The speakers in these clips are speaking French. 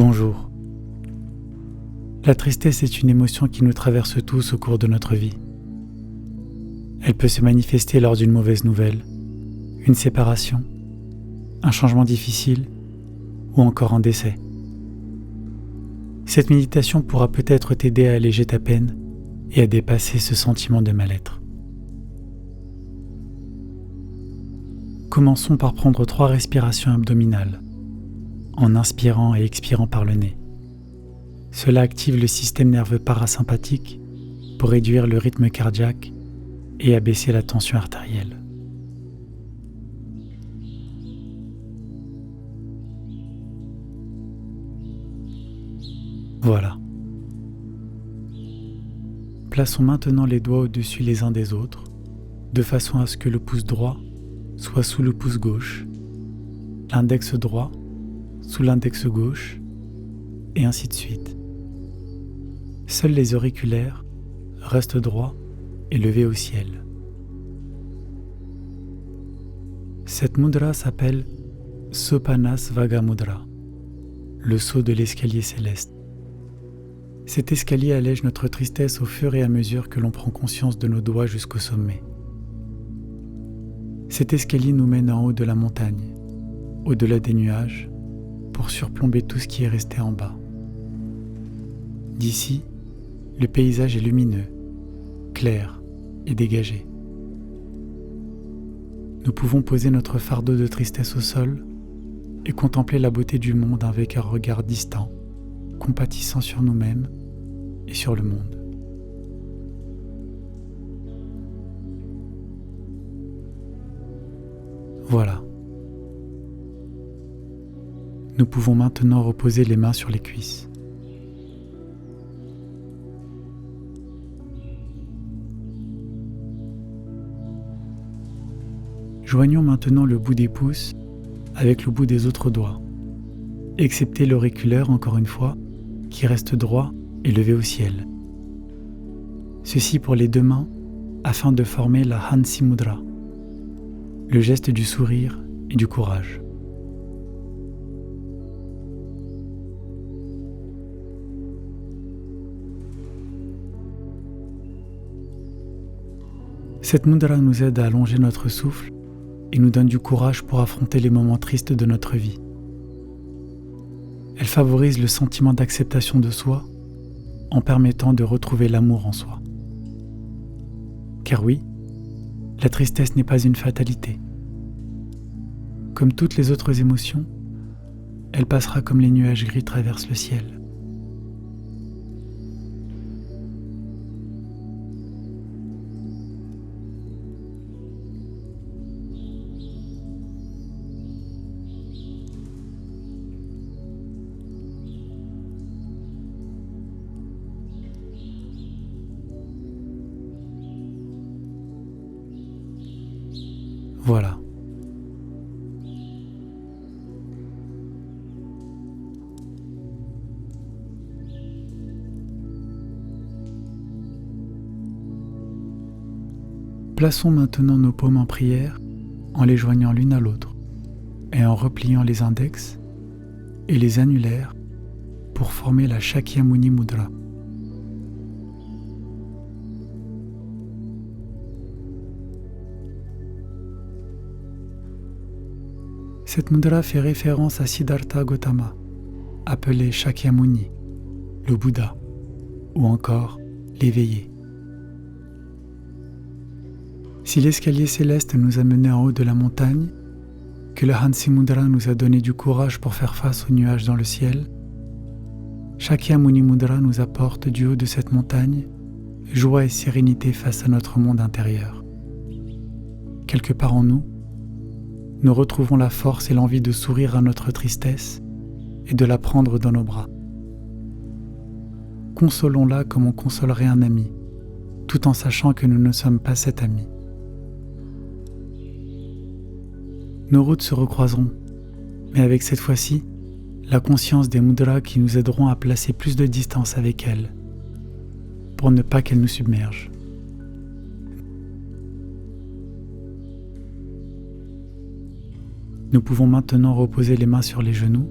Bonjour. La tristesse est une émotion qui nous traverse tous au cours de notre vie. Elle peut se manifester lors d'une mauvaise nouvelle, une séparation, un changement difficile ou encore un décès. Cette méditation pourra peut-être t'aider à alléger ta peine et à dépasser ce sentiment de mal-être. Commençons par prendre 3 respirations abdominales, en inspirant et expirant par le nez. Cela active le système nerveux parasympathique pour réduire le rythme cardiaque et abaisser la tension artérielle. Voilà. Plaçons maintenant les doigts au-dessus les uns des autres, de façon à ce que le pouce droit soit sous le pouce gauche, l'index droit sous l'index gauche, et ainsi de suite. Seuls les auriculaires restent droits et levés au ciel. Cette mudra s'appelle Sopanasvaga Mudra, le saut de l'escalier céleste. Cet escalier allège notre tristesse au fur et à mesure que l'on prend conscience de nos doigts jusqu'au sommet. Cet escalier nous mène en haut de la montagne, au-delà des nuages, pour surplomber tout ce qui est resté en bas. D'ici, le paysage est lumineux, clair et dégagé. Nous pouvons poser notre fardeau de tristesse au sol et contempler la beauté du monde avec un regard distant, compatissant sur nous-mêmes et sur le monde. Voilà. Nous pouvons maintenant reposer les mains sur les cuisses. Joignons maintenant le bout des pouces avec le bout des autres doigts, excepté l'auriculaire encore une fois, qui reste droit et levé au ciel. Ceci pour les 2 mains afin de former la Hansi Mudra, le geste du sourire et du courage. Cette mudra nous aide à allonger notre souffle et nous donne du courage pour affronter les moments tristes de notre vie. Elle favorise le sentiment d'acceptation de soi en permettant de retrouver l'amour en soi. Car oui, la tristesse n'est pas une fatalité. Comme toutes les autres émotions, elle passera comme les nuages gris traversent le ciel. Voilà. Plaçons maintenant nos paumes en prière en les joignant l'une à l'autre et en repliant les index et les annulaires pour former la Shakyamuni Mudra. Cette mudra fait référence à Siddhartha Gautama, appelé Shakyamuni, le Bouddha, ou encore l'éveillé. Si l'escalier céleste nous a menés en haut de la montagne, que le Hansi Mudra nous a donné du courage pour faire face aux nuages dans le ciel, Shakyamuni Mudra nous apporte du haut de cette montagne joie et sérénité face à notre monde intérieur. Quelque part en nous, nous retrouvons la force et l'envie de sourire à notre tristesse et de la prendre dans nos bras. Consolons-la comme on consolerait un ami, tout en sachant que nous ne sommes pas cet ami. Nos routes se recroiseront, mais avec cette fois-ci, la conscience des mudras qui nous aideront à placer plus de distance avec elle, pour ne pas qu'elle nous submerge. Nous pouvons maintenant reposer les mains sur les genoux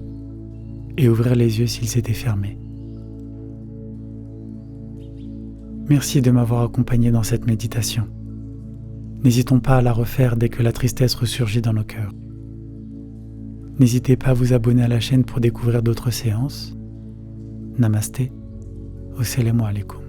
et ouvrir les yeux s'ils étaient fermés. Merci de m'avoir accompagné dans cette méditation. N'hésitons pas à la refaire dès que la tristesse ressurgit dans nos cœurs. N'hésitez pas à vous abonner à la chaîne pour découvrir d'autres séances. Namasté, wassalamu alaikum.